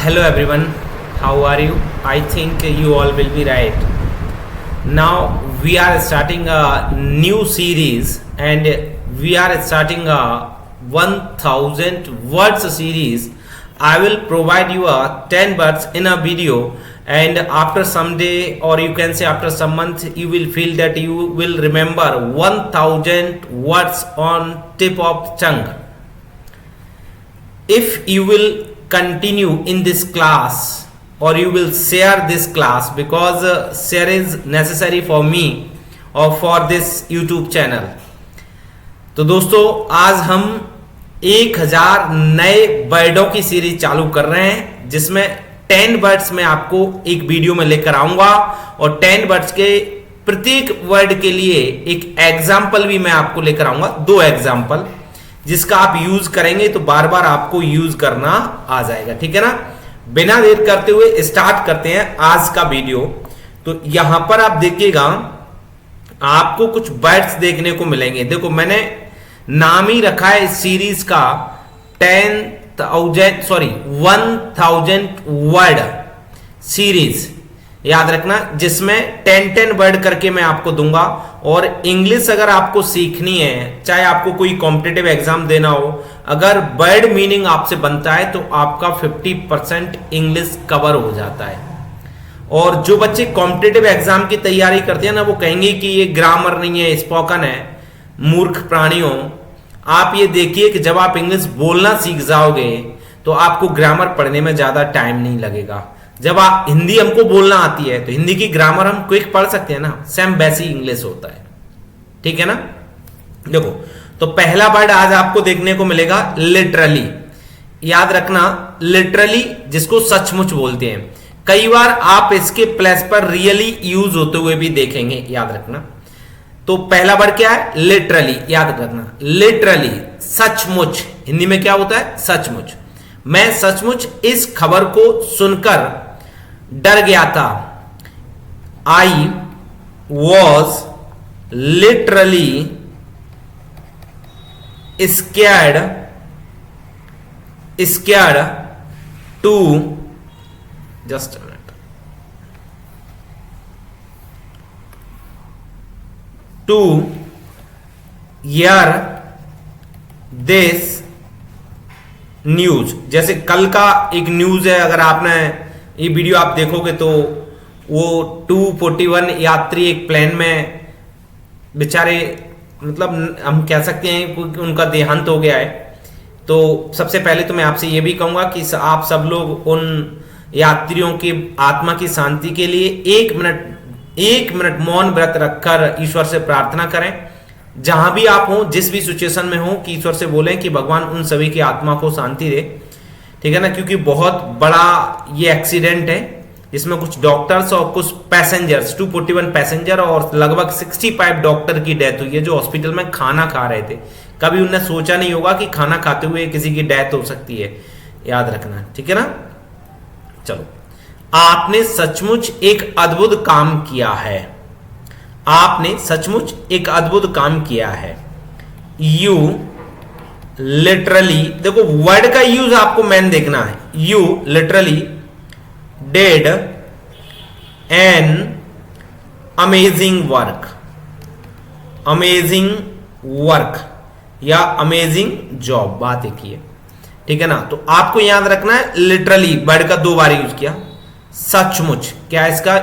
Hello everyone, how are you? I think you all will be right. Now we are starting a new series and we are starting a 1000 words series. I will provide you a 10 words in a video, and after some day, or you can say after some month, you will feel that you will remember 1000 words on tip of tongue. If you will continue in this class or you will share this class, because share is necessary for me or for this YouTube channel. तो दोस्तों आज हम 1000 नए वर्डों की series चालू कर रहे हैं, जिसमें 10 वर्ड्स मैं आपको एक वीडियो में लेकर आऊंगा और 10 वर्ड्स के प्रत्येक वर्ड के लिए एक एग्जाम्पल भी मैं आपको लेकर आऊंगा, 2 एग्जाम्पल, जिसका आप यूज करेंगे तो बार बार आपको यूज करना आ जाएगा। ठीक है ना। बिना देर करते हुए स्टार्ट करते हैं आज का वीडियो। तो यहां पर आप देखिएगा, आपको कुछ वर्ड्स देखने को मिलेंगे। देखो मैंने नाम ही रखा है इस सीरीज का 1000 वर्ड सीरीज, याद रखना, जिसमें 10 वर्ड करके मैं आपको दूंगा। और इंग्लिश अगर आपको सीखनी है, चाहे आपको कोई कॉम्पिटिटिव एग्जाम देना हो, अगर वर्ड मीनिंग आपसे बनता है तो आपका 50% इंग्लिश कवर हो जाता है। और जो बच्चे कॉम्पिटिटिव एग्जाम की तैयारी करते हैं ना, वो कहेंगे कि ये ग्रामर नहीं है, स्पोकन है, मूर्ख प्राणियों। आप ये देखिए कि जब आप इंग्लिश बोलना सीख जाओगे तो आपको ग्रामर पढ़ने में ज्यादा टाइम नहीं लगेगा। जब आप हिंदी हमको बोलना आती है तो हिंदी की ग्रामर हम क्विक पढ़ सकते हैं ना, सेम वैसी इंग्लिश होता है। ठीक है ना। देखो तो पहला वर्ड आज आपको देखने को मिलेगा लिटरली। याद रखना, लिटरली जिसको सचमुच बोलते हैं। कई बार आप इसके प्लेस पर रियली यूज होते हुए भी देखेंगे, याद रखना। तो पहला वर्ड क्या है? लिटरली। याद रखना, लिटरली सचमुच, हिंदी में क्या होता है? सचमुच। मैं सचमुच इस खबर को सुनकर डर गया था। I was literally scared to, just a minute, to hear this news. जैसे कल का एक न्यूज है, अगर आपने ये वीडियो आप देखोगे तो वो 241 यात्री एक प्लेन में बेचारे, मतलब हम कह सकते हैं कि उनका देहांत हो गया है। तो सबसे पहले तो मैं आपसे ये भी कहूंगा कि आप सब लोग उन यात्रियों की आत्मा की शांति के लिए 1 मिनट मौन व्रत रखकर ईश्वर से प्रार्थना करें। जहां भी आप हो, जिस भी सिचुएशन में हो, कि ईश्वर से बोलें कि भगवान उन सभी की आत्मा को शांति दे। ठीक है ना। क्योंकि बहुत बड़ा ये एक्सीडेंट है, जिसमें कुछ डॉक्टर्स और कुछ पैसेंजर्स, 241 पैसेंजर और लगभग 65 डॉक्टर की डेथ हुई है, जो हॉस्पिटल में खाना खा रहे थे। कभी उनने सोचा नहीं होगा कि खाना खाते हुए किसी की डेथ हो सकती है, याद रखना। ठीक है ना। चलो, आपने सचमुच एक अद्भुत काम किया है। आपने सचमुच एक अद्भुत काम किया है। यू लिटरली, देखो वर्ड का यूज आपको मैन देखना है। You literally did an amazing work. Amazing work या अमेजिंग जॉब, बात एक ही है। ठीक है ना। तो आपको याद रखना है, लिटरली वर्ड का 2 बार यूज किया। सचमुच, क्या है इसका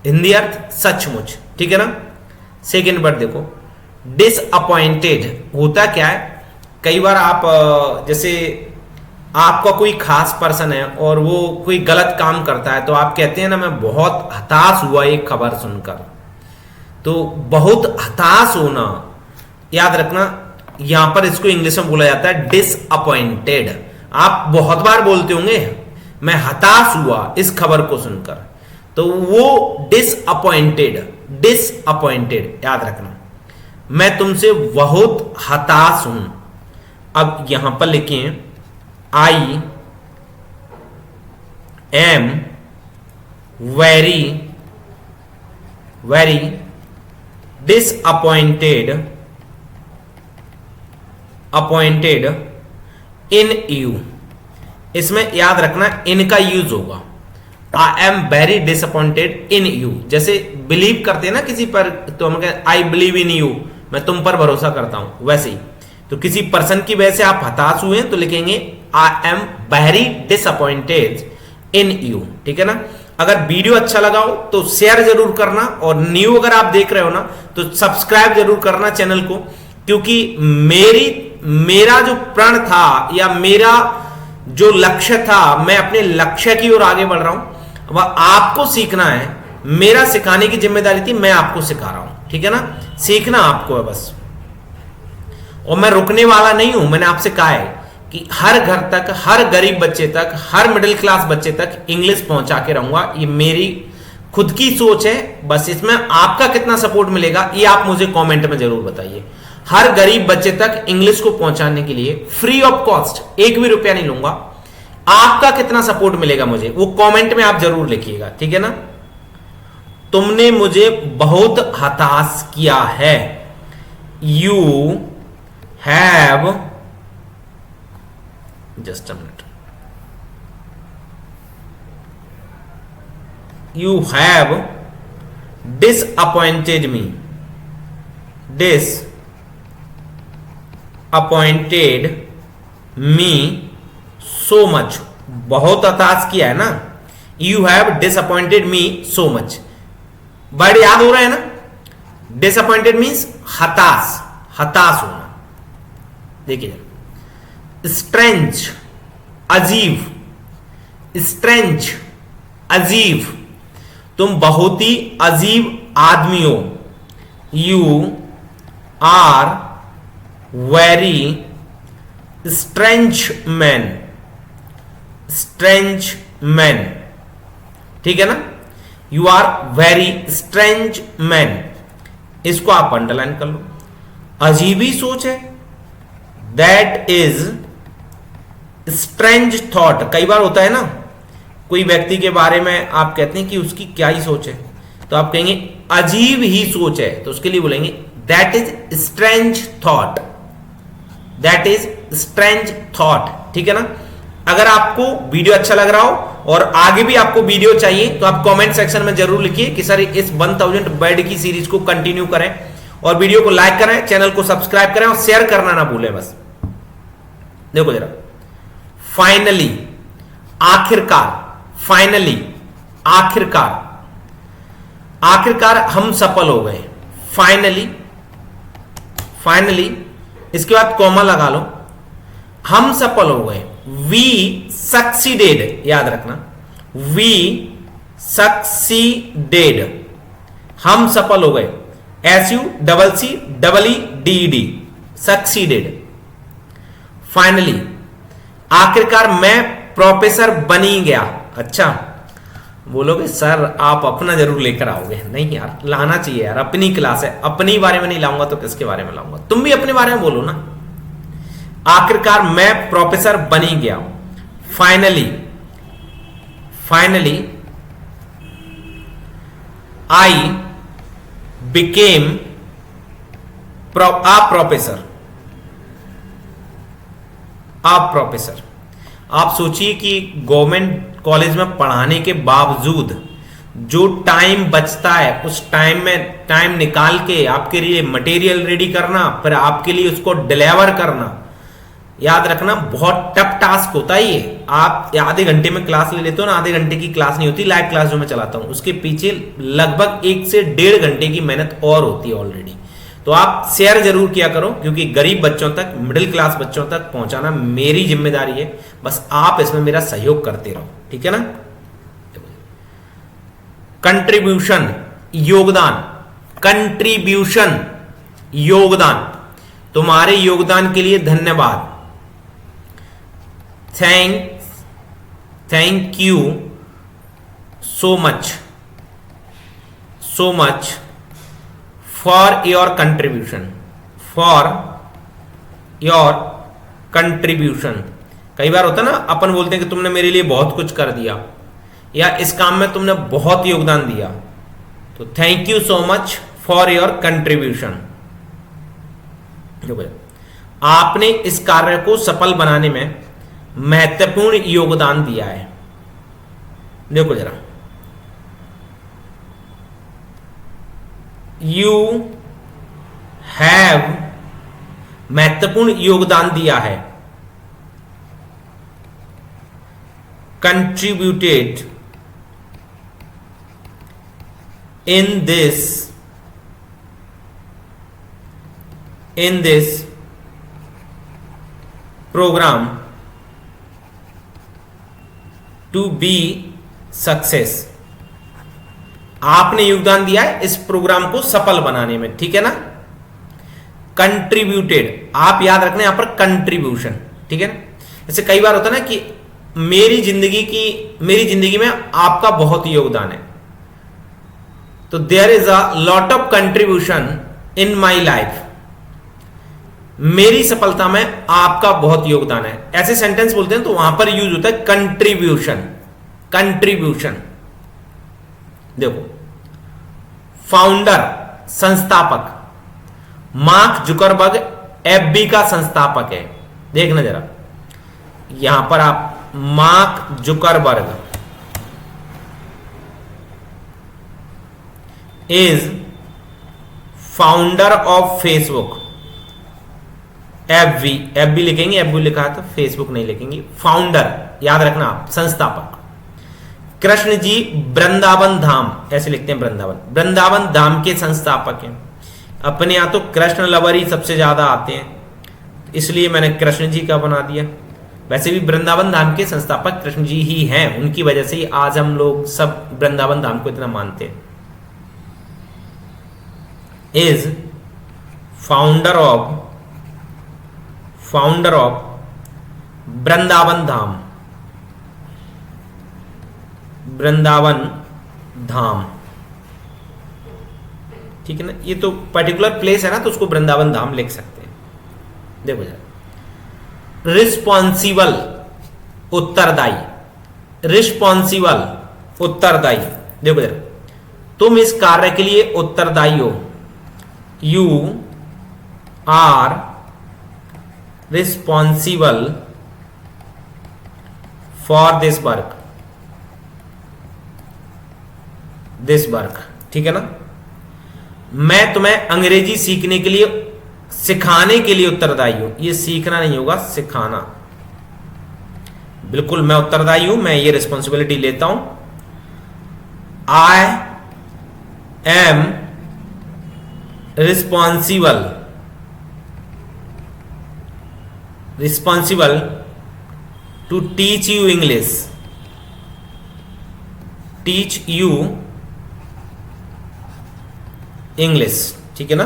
हिंदी अर्थ? सचमुच। ठीक है ना। सेकेंड वर्ड देखो, डिसअपॉइंटेड। होता क्या है, कई बार आप, जैसे आपका कोई खास पर्सन है और वो कोई गलत काम करता है, तो आप कहते हैं ना, मैं बहुत हताश हुआ एक खबर सुनकर। तो बहुत हताश होना, याद रखना, यहां पर इसको इंग्लिश में बोला जाता है डिसअपॉइंटेड। आप बहुत बार बोलते होंगे, मैं हताश हुआ इस खबर को सुनकर, तो वो डिसअपॉइंटेड, याद रखना। मैं तुमसे बहुत हताश हूं। अब यहां पर लिखिए, I am very disappointed in you। इसमें याद रखना इनका यूज होगा। I am very disappointed in you, जैसे बिलीव करते हैं ना किसी पर, तो हम कहते आई बिलीव इन यू, मैं तुम पर भरोसा करता हूं, वैसे ही तो किसी पर्सन की वजह से आप हताश हुए तो लिखेंगे I am very disappointed in you. ठीक है ना। अगर वीडियो अच्छा लगा हो तो शेयर जरूर करना, और न्यू अगर आप देख रहे हो ना तो सब्सक्राइब जरूर करना चैनल को, क्योंकि मेरा जो प्रण था या मेरा जो लक्ष्य था, मैं अपने लक्ष्य की ओर आगे बढ़ रहा हूं, वह आपको सीखना है। मेरा सिखाने की जिम्मेदारी थी, मैं आपको सिखा रहा हूं। ठीक है ना। सीखना आपको है बस, और मैं रुकने वाला नहीं हूं। मैंने आपसे कहा है कि हर घर तक, हर गरीब बच्चे तक, हर मिडिल क्लास बच्चे तक इंग्लिश पहुंचा के रहूंगा। ये मेरी खुद की सोच है। बस इसमें आपका कितना सपोर्ट मिलेगा ये आप मुझे कमेंट में जरूर बताइए। हर गरीब बच्चे तक इंग्लिश को पहुंचाने के लिए फ्री ऑफ कॉस्ट, एक भी रुपया नहीं लूंगा। आपका कितना सपोर्ट मिलेगा मुझे, वो कमेंट में आप जरूर लिखिएगा। ठीक है ना। तुमने मुझे बहुत हताश किया है। You have, just a minute, you have disappointed me, disappointed me so much. बहुत हताश किया है ना। You have disappointed me so much, word याद हो रहा है ना। डिसअपॉइंटेड मीन्स हताश, हताश होना। देखिए, स्ट्रेंज, अजीब, स्ट्रेंज, अजीब, तुम बहुत ही अजीब आदमी हो। You are very strange man, strange man. ठीक है ना। You are very strange man, इसको आप अंडरलाइन कर लो। अजीब ही सोच है, दैट इज स्ट्रेंज थॉट। कई बार होता है ना, कोई व्यक्ति के बारे में आप कहते हैं कि उसकी क्या ही सोच है, तो आप कहेंगे अजीब ही सोच है, तो उसके लिए बोलेंगे that is strange thought, that is strange thought. ठीक है ना। अगर आपको वीडियो अच्छा लग रहा हो और आगे भी आपको वीडियो चाहिए तो आप कमेंट सेक्शन में जरूर लिखिए कि सर इस 1000 वर्ड की सीरीज को कंटिन्यू करें, और वीडियो को लाइक करें, चैनल को सब्सक्राइब करें और शेयर करना ना भूलें बस। देखो जरा, फाइनली, आखिरकार, फाइनली, आखिरकार, आखिरकार हम सफल हो गए। फाइनली, फाइनली, इसके बाद कॉमा लगा लो, हम सफल हो गए। वी सक्सीडेड, याद रखना, वी सक्सीडेड, हम सफल हो गए। SUCCEED, succeeded. फाइनली, आखिरकार मैं प्रोफेसर बनी गया। अच्छा, बोलोगे सर आप अपना जरूर लेकर आओगे। नहीं यार, लाना चाहिए यार, अपनी क्लास है, अपनी बारे में नहीं लाऊंगा तो किसके बारे में लाऊंगा। तुम भी अपने बारे में बोलो ना। आखिरकार मैं प्रोफेसर बनी गया। Finally, finally I became a professor, a professor. आप सोचिए कि गवर्नमेंट कॉलेज में पढ़ाने के बावजूद जो टाइम बचता है, उस टाइम में टाइम निकाल के आपके लिए मटेरियल रेडी करना, फिर आपके लिए उसको डिलीवर करना, याद रखना बहुत टफ टास्क होता है ये। आप आधे घंटे में क्लास ले लेते हो ना, आधे घंटे की क्लास नहीं होती, लाइव क्लास जो मैं चलाता हूं उसके पीछे लगभग 1 से 1.5 घंटे की मेहनत और होती है ऑलरेडी। तो आप शेयर जरूर किया करो, क्योंकि गरीब बच्चों तक, मिडिल क्लास बच्चों तक पहुंचाना मेरी जिम्मेदारी है। बस आप इसमें मेरा सहयोग करते रहो। ठीक है ना। कंट्रीब्यूशन, योगदान, कंट्रीब्यूशन, योगदान, तुम्हारे योगदान के लिए धन्यवाद। Thank you so much, so much for your contribution, for your contribution. कई बार होता है ना, अपन बोलते हैं कि तुमने मेरे लिए बहुत कुछ कर दिया, या इस काम में तुमने बहुत योगदान दिया, तो thank you so much for your contribution. आपने इस कार्य को सफल बनाने में महत्वपूर्ण योगदान दिया है। देखो जरा, यू हैव महत्वपूर्ण योगदान दिया है, contributed in this program to be success। आपने योगदान दिया है इस प्रोग्राम को सफल बनाने में, ठीक है ना। कंट्रीब्यूटेड, आप याद रखना यहां पर कंट्रीब्यूशन, ठीक है ना। जैसे कई बार होता है ना कि मेरी जिंदगी में आपका बहुत योगदान है, तो there is a lot of contribution in my life, मेरी सफलता में आपका बहुत योगदान है। ऐसे सेंटेंस बोलते हैं तो वहां पर यूज होता है कंट्रीब्यूशन। कंट्रीब्यूशन देखो, फाउंडर संस्थापक, मार्क जुकरबर्ग एफबी का संस्थापक है। देखना जरा, यहां पर आप mark Zuckerberg is founder of Facebook, FB लिखेंगे, एफबी लिखा है तो फेसबुक नहीं लिखेंगे, फाउंडर याद रखना आप, संस्थापक। कृष्ण जी वृंदावन धाम ऐसे लिखते हैं, वृंदावन धाम के संस्थापक हैं। अपने यहां तो कृष्ण लवर ही सबसे ज्यादा आते हैं, इसलिए मैंने कृष्ण जी का बना दिया। वैसे भी वृंदावन धाम के संस्थापक कृष्ण जी ही हैं, उनकी वजह से ही आज हम लोग सब वृंदावन धाम को इतना मानते हैं। इज फाउंडर ऑफ वृंदावन धाम, ठीक है ना। ये तो पर्टिकुलर प्लेस है ना, तो उसको वृंदावन धाम लिख सकते हैं। देखो जरा, रिस्पॉन्सिबल उत्तरदायी, रिस्पॉन्सिबल उत्तरदायी। देखो जरा, तुम इस कार्य के लिए उत्तरदायी हो, you are responsible for this work, ठीक है ना। मैं तुम्हें अंग्रेजी सीखने के लिए, सिखाने के लिए उत्तरदायी हूं। ये सीखना नहीं होगा, सिखाना। बिल्कुल मैं उत्तरदायी हूं, मैं ये रिस्पॉन्सिबिलिटी लेता हूं। I am responsible to teach you English, ठीक है ना।